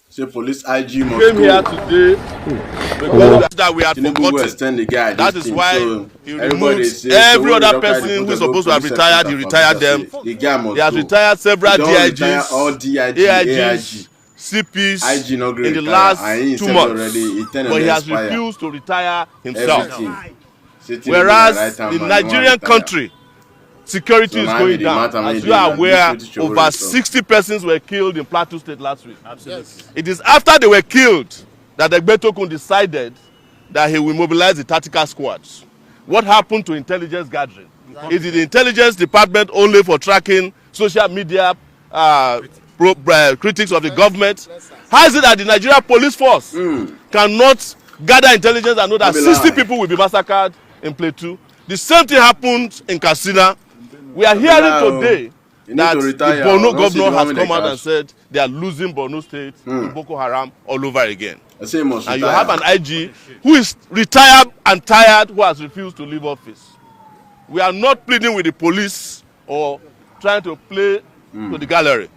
So police IG must came here today because that we had forgotten. That is why he removes every other person who is supposed to have retired. He retired them. He has retired several DIGs, AIGs, CPs in the last 2 months, but he has refused to retire himself. Whereas the Nigerian country, security is going down. As you are aware, over 60 persons were killed in Plateau State last week. Absolutely. It is after they were killed that Egbetokun decided that he will mobilize the tactical squads. What happened to intelligence gathering? Exactly. Is it the intelligence department only for tracking social media critics of the government? How is it that the Nigerian police force cannot gather intelligence and know that 60 people will be massacred in Plateau? The same thing happened in Katsina. We are hearing today that the Borno governor has come out and said they are losing Borno State to Boko Haram all over again. And you have an IG who is retired and tired, who has refused to leave office. We are not pleading with the police or trying to play to the gallery.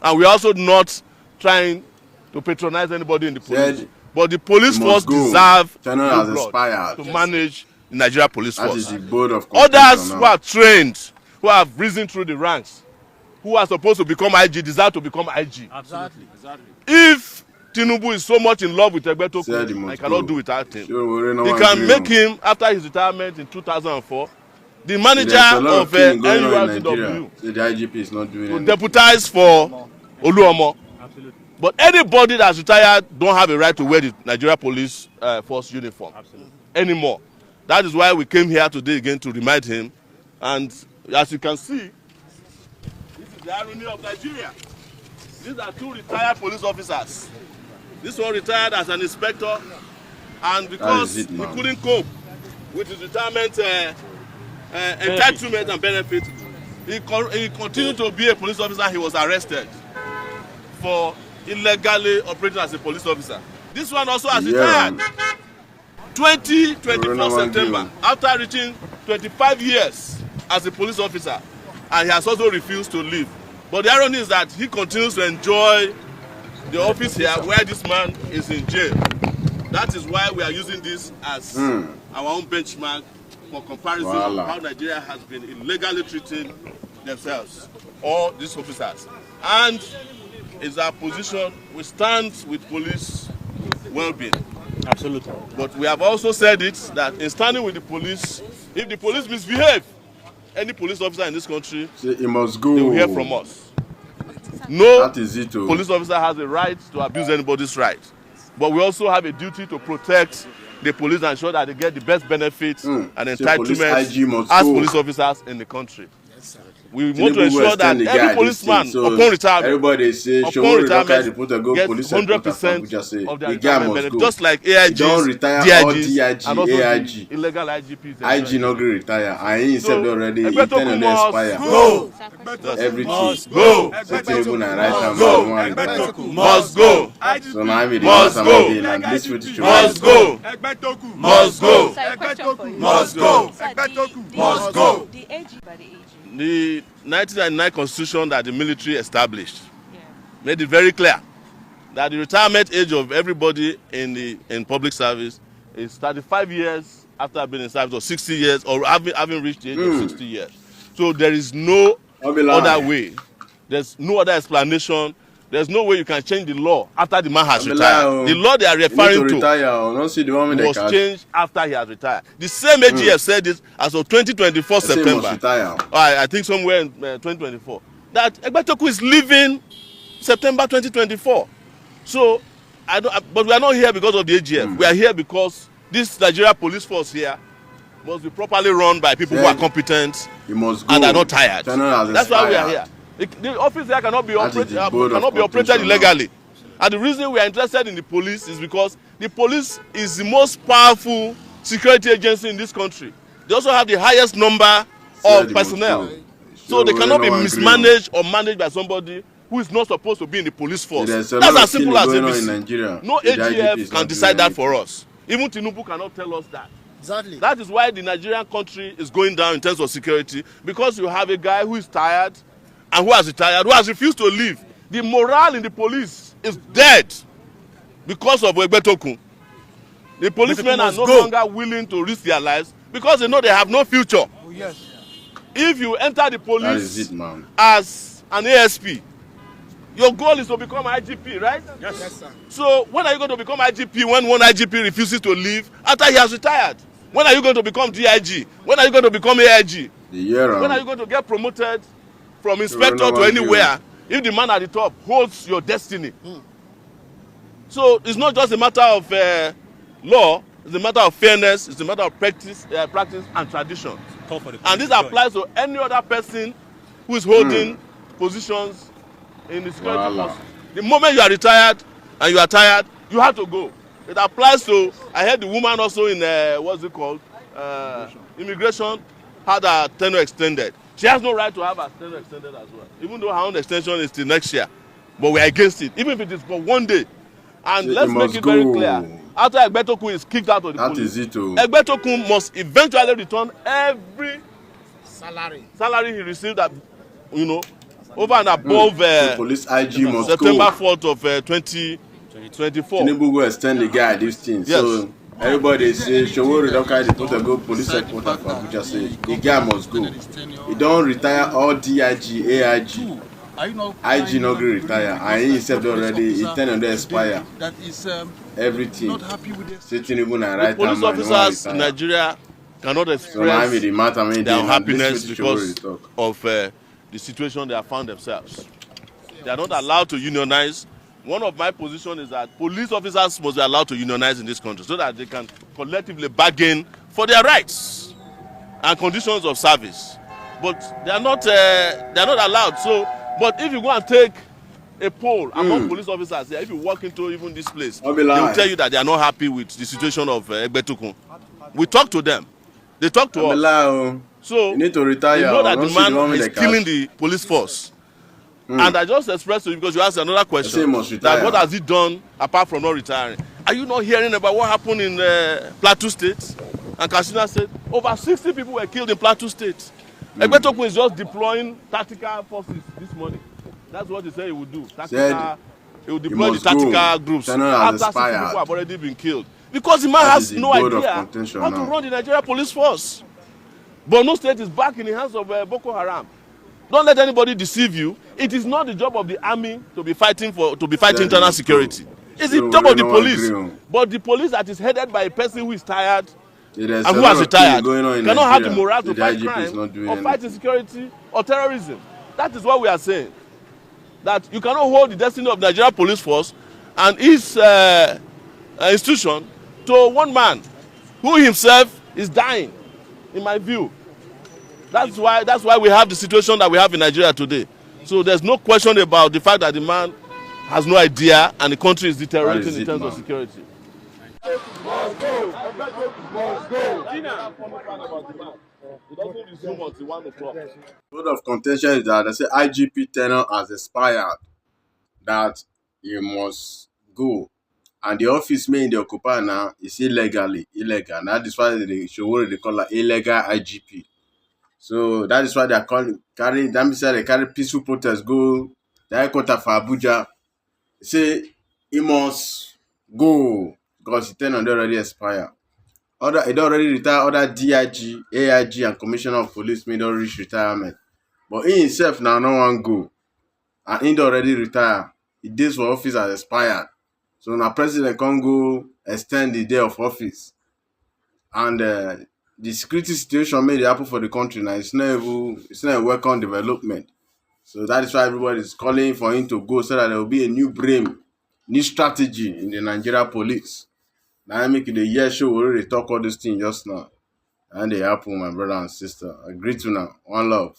And we are also not trying to patronize anybody in the police. But the police force deserve to manage the Nigeria police force. Others who are trained, who have risen through the ranks, who are supposed to become IG, deserve to become IG. Absolutely. If Tinubu is so much in love with Egbetokun, I cannot do without him. He can make him, after his retirement in 2004, the manager of NURTW, the IGP is not doing to deputize for Oluomo. Absolutely. But anybody that's retired don't have a right to wear the Nigeria Police Force uniform anymore. That is why we came here today again to remind him. And as you can see, this is the irony of Nigeria. These are two retired police officers. This one retired as an inspector, and because he couldn't cope with his retirement entitlement and benefit, he continued to be a police officer. He was arrested for illegally operating as a police officer. This one also has retired. 2024 September, after reaching 25 years as a police officer, and he has also refused to leave. But the irony is that he continues to enjoy the office here where this man is in jail. That is why we are using this as our own benchmark for comparison of how Nigeria has been illegally treating themselves, all these officers. And it's our position, we stand with police well-being. Absolutely. But we have also said it, that in standing with the police, if the police misbehave, any police officer in this country, he must go. They will hear from us. No police officer has a right to abuse anybody's right. But we also have a duty to protect the police and ensure that they get the best benefits and entitlements as police officers in the country. We want to ensure that every policeman, upon retirement, gets 100% of their retirement benefits, just like AIGs, DIGs, and also the illegal IGPs. IG not going to retire. I ain't said already. Egbetokun must go. Everything. Go. Egbetokun must go. So now I'm must go. Must go. Egbetokun must go. Egbetokun must go. Egbetokun must go. The 1999 constitution that the military established made it very clear that the retirement age of everybody in public service is 35 years after being in service, or 60 years, or having reached the age of 60 years. So there is no other way. There's no other explanation. There's no way you can change the law after the man has retired. The law they are referring to was changed after he has retired. The same AGF said this as of 2024 September. I think somewhere in 2024. That Egbetokun is leaving September 2024. So, but we are not here because of the AGF. We are here because this Nigeria police force here must be properly run by people who are competent and are not tired. That's why we are here. The office here cannot be operated illegally. And the reason we are interested in the police is because the police is the most powerful security agency in this country. They also have the highest number of personnel. So they cannot be mismanaged or managed by somebody who is not supposed to be in the police force. That's as simple as ABC. No AGF can decide that for us. Even Tinubu cannot tell us that. Exactly. That is why the Nigerian country is going down in terms of security, because you have a guy who is tired and who has retired, who has refused to leave. The morale in the police is dead because of Egbetokun. The policemen are no longer willing to risk their lives because they know they have no future. Oh, yes. If you enter the police That is it, man. as an ASP, your goal is to become IGP, right? Yes, yes, sir. So when are you going to become IGP when one IGP refuses to leave after he has retired? When are you going to become DIG? When are you going to become AIG? When are you going to get promoted from inspector to anywhere if the man at the top holds your destiny? So it's not just a matter of law, it's a matter of fairness, it's a matter of practice and tradition. And this applies to any other person who is holding positions in the security force. The moment you are retired and you are tired, you have to go. It applies to, I heard the woman also in, what's it called? Immigration had her tenure extended. She has no right to have her tenure extended as well, even though her own extension is till next year. But we're against it, even if it is for one day. And let's make it very clear. After Egbetokun is kicked out of the police, Egbetokun must eventually return every salary he received at, over and above police IG must September 4th of 2024. Tinubu will extend the guy this thing. Yes. So everybody say Sowore don't carry the total go police headquarter for Abuja say the guy must go. He don't retire all DIG, AIG. IG no gree retire and he himself already he turn on the expire. Everything. Say Tinubu na right police officers in Nigeria cannot express their unhappiness because of the situation they have found themselves. They are not allowed to unionize. One of my positions is that police officers must be allowed to unionize in this country so that they can collectively bargain for their rights and conditions of service. But they are not allowed. So, but if you go and take a poll among police officers here, if you walk into even this place, they will tell you that they are not happy with the situation of Egbetokun. We talk to them. They talk to us. So you need to retire. You know that the man is killing the police force. And I just expressed to you because you asked another question. That what has he done apart from not retiring? Are you not hearing about what happened in Plateau State and Katsina State? Over 60 people were killed in Plateau State. Egbetokun is just deploying tactical forces this morning. That's what he said he would do. He will deploy the tactical groups after 60 people have already been killed. Because the man has no idea how to run the Nigeria police force. Borno State is back in the hands of Boko Haram. Don't let anybody deceive you. It is not the job of the army to be fighting internal security. It's the job of the police. But the police that is headed by a person who is tired and who has retired cannot have the morale to fight crime or fight insecurity or terrorism. That is what we are saying. That you cannot hold the destiny of Nigeria police force and its institution to one man who himself is dying, in my view. That's why we have the situation that we have in Nigeria today. So there's no question about the fact that the man has no idea and the country is deteriorating in terms of security. Must go. Must go. Lot of contention is that they say IGP tenure has expired, that he must go, and the office may they occupy now is illegal. That is why they call it illegal IGP. So that is why they are carrying. That means they carry peaceful protest go the headquarter for Abuja. Say he must go because his tenure already expired. He don't already retire. Other DIG, AIG, and Commissioner of Police may not reach retirement. But he himself now no one go, and he don't already retire. His days for office has expired. So now president can't go extend the day of office, and the security situation made it happen for the country now. It's not a welcome development. So that is why everybody is calling for him to go so that there will be a new brain, new strategy in the Nigeria police. Now I make it a year show we already talk all this thing just now. And they happen, my brother and sister. I agree to now. One love.